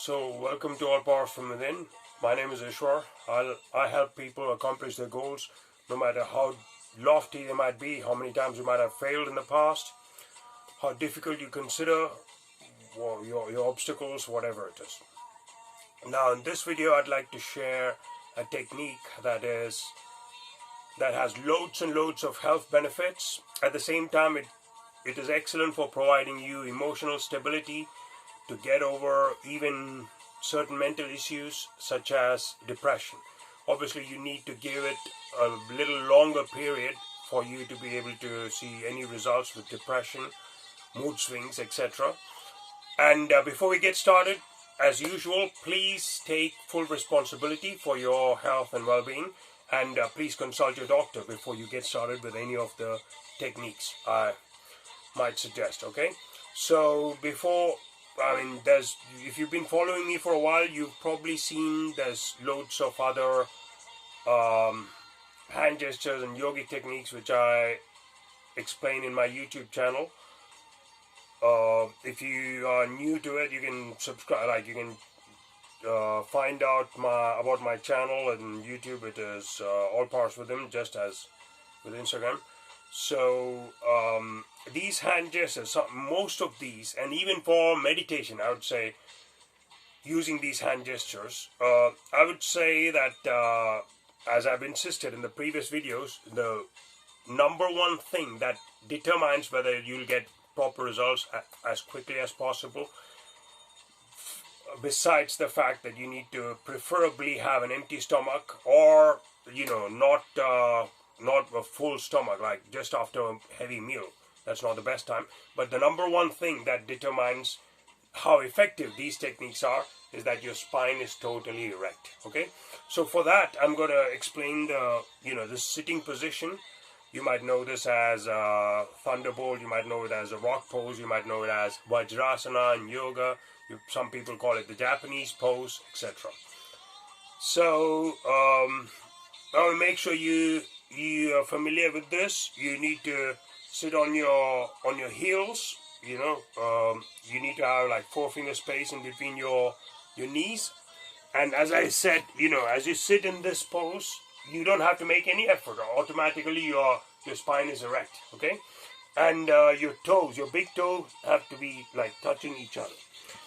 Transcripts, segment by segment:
So welcome to All Power from Within. My name is Ishwar. I help people accomplish their goals, no matter how lofty they might be, how many times you might have failed in the past, how difficult you consider your obstacles, whatever it is. Now in this video I'd like to share a technique that has loads and loads of health benefits. At the same time, it is excellent for providing you emotional stability to get over even certain mental issues such as depression. Obviously you need to give it a little longer period for you to be able to see any results with depression, mood swings, etc. And before we get started, as usual, please take full responsibility for your health and well-being, and please consult your doctor before you get started with any of the techniques I might suggest. Okay, so if you've been following me for a while, you've probably seen there's loads of other hand gestures and yogic techniques which I explain in my YouTube channel. If you are new to it, you can subscribe. You can find out about my channel and YouTube. It is All Powers Within, just as with Instagram. So these hand gestures, most of these, and even for meditation, I would say using these hand gestures, I would say that as I've insisted in the previous videos, the number one thing that determines whether you'll get proper results as quickly as possible, besides the fact that you need to preferably have an empty stomach, or not a full stomach, like just after a heavy meal. That's not the best time. But the number one thing that determines how effective these techniques are is that your spine is totally erect. Okay, so for that I'm going to explain the sitting position. You might know this as thunderbolt, you might know it as a rock pose, you might know it as Vajrasana in yoga, some people call it the Japanese pose, etc. So make sure you are familiar with this. You need to sit on your heels. You need to have like 4 finger space in between your knees. And as I said, as you sit in this pose, you don't have to make any effort. Automatically your spine is erect. Okay, and your toes, your big toes, have to be like touching each other.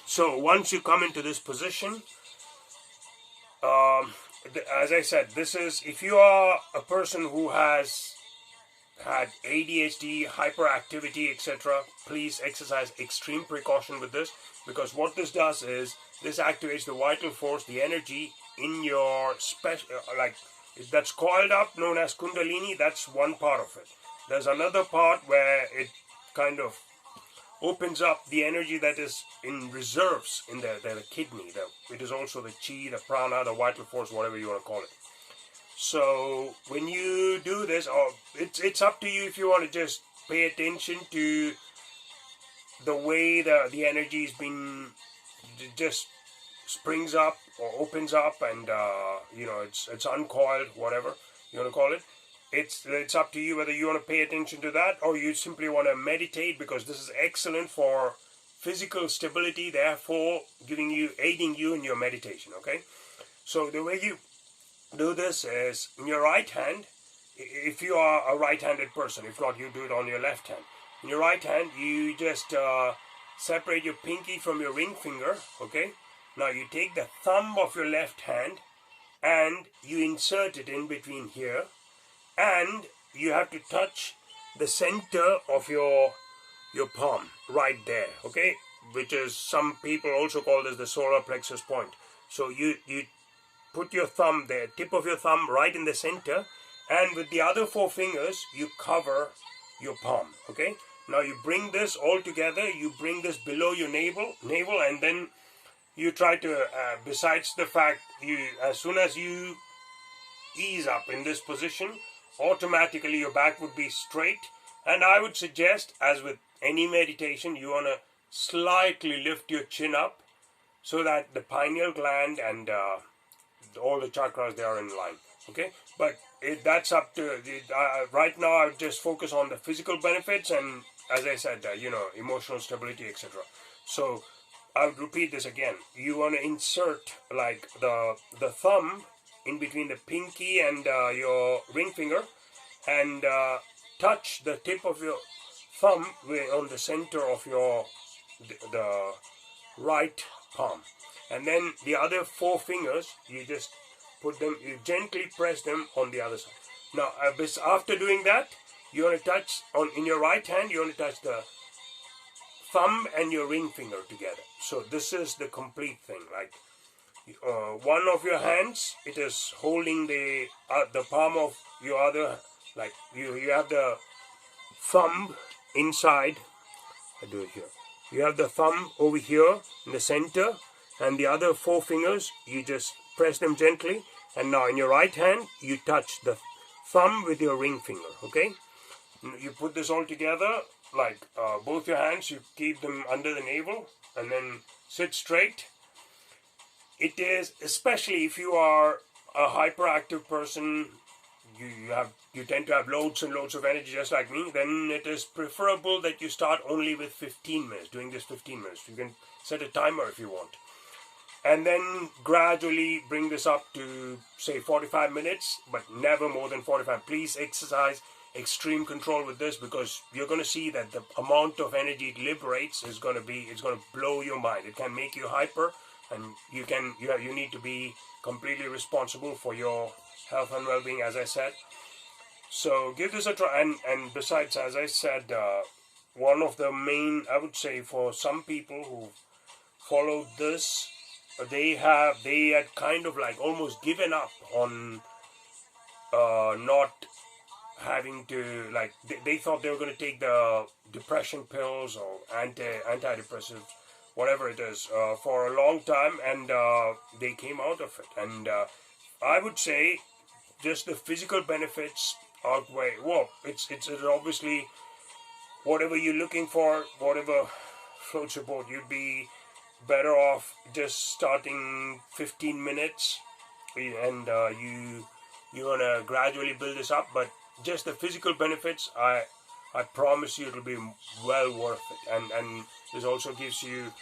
So once you come into this position, as I said, this is if you are a person who has had ADHD, hyperactivity, etc. Please exercise extreme precaution with this, because what this does is this activates the vital force, the energy in your that's coiled up, known as Kundalini. That's one part of it. There's another part where it kind of opens up the energy that is in reserves in the kidney. It is also the chi, the prana, the vital force, whatever you want to call it. So when you do this, it's up to you if you want to just pay attention to the way the energy is being just springs up or opens up, and it's uncoiled, whatever you want to call it. It's up to you whether you want to pay attention to that or you simply want to meditate, because this is excellent for physical stability, therefore aiding you in your meditation. Okay, so the way you do this is in your right hand, if you are a right-handed person. If not, you do it on your left hand. In your right hand, you just separate your pinky from your ring finger. Okay, now you take the thumb of your left hand and you insert it in between here, and you have to touch the center of your palm right there. Okay, which is, some people also call this the solar plexus point. So you put your thumb there, tip of your thumb right in the center, and with the other 4 fingers you cover your palm. Okay, now you bring this all together, you bring this below your navel, and then you try to besides the fact, as soon as you ease up in this position, automatically your back would be straight. And I would suggest, as with any meditation, you want to slightly lift your chin up so that the pineal gland and all the chakras, they are in line. Okay, but that's up to right now. I would just focus on the physical benefits, and as I said, emotional stability, etc. So I would repeat this again. You want to insert like the thumb in between the pinky and your ring finger, and touch the tip of your thumb on the center of your the right palm, and then the other four fingers you just put them, you gently press them on the other side. Now after doing that, you want to touch in your right hand, you want to touch the thumb and your ring finger together. So this is the complete thing. Like one of your hands, it is holding the palm of your other, like you have the thumb inside. I do it here. You have the thumb over here in the center, and the other four fingers, you just press them gently. And now in your right hand, you touch the thumb with your ring finger, okay? You put this all together, like both your hands, you keep them under the navel, and then sit straight. It is, especially if you are a hyperactive person, you tend to have loads and loads of energy just like me, then it is preferable that you start only with 15 minutes, doing this 15 minutes. You can set a timer if you want. And then gradually bring this up to, say, 45 minutes, but never more than 45. Please exercise extreme control with this, because you're going to see that the amount of energy it liberates is going to be, it's going to blow your mind. It can make you hyper, and you need to be completely responsible for your health and well-being, as I said. So give this a try. And besides, as I said, one of the main, I would say, for some people who followed this, they had kind of like almost given up on not having to, like, they thought they were going to take the depression pills or antidepressive, whatever it is, for a long time, and they came out of it. And I would say just the physical benefits outweigh. Well, it's obviously whatever you're looking for, whatever floats your boat, you'd be better off just starting 15 minutes, and you want to gradually build this up. But just the physical benefits, I promise you it'll be well worth it. And this also gives you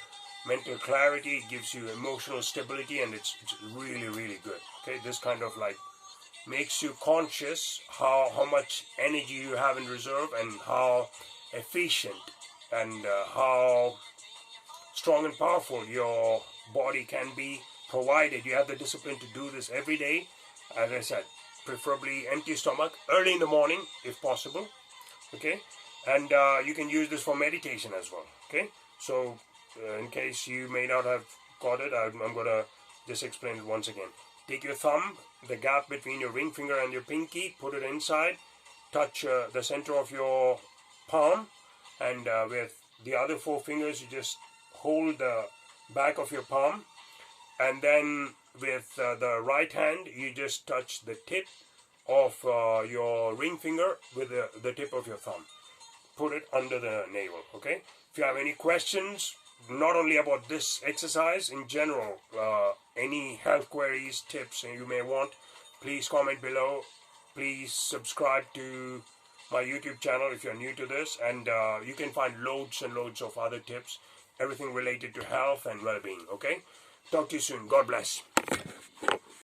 mental clarity, it gives you emotional stability, and it's really, really good. Okay, this kind of like makes you conscious how much energy you have in reserve, and how efficient and how strong and powerful your body can be, provided you have the discipline to do this every day. As I said, preferably empty stomach, early in the morning if possible. Okay, and you can use this for meditation as well. Okay, so in case you may not have got it, I'm gonna just explain it once again. Take your thumb, the gap between your ring finger and your pinky, put it inside, touch the center of your palm, and with the other four fingers, you just hold the back of your palm, and then with the right hand, you just touch the tip of your ring finger with the tip of your thumb. Put it under the navel, okay? If you have any questions, not only about this exercise, in general, any health queries, tips you may want, please comment below. Please subscribe to my YouTube channel if you're new to this, and you can find loads and loads of other tips, everything related to health and well-being, okay? Talk to you soon. God bless.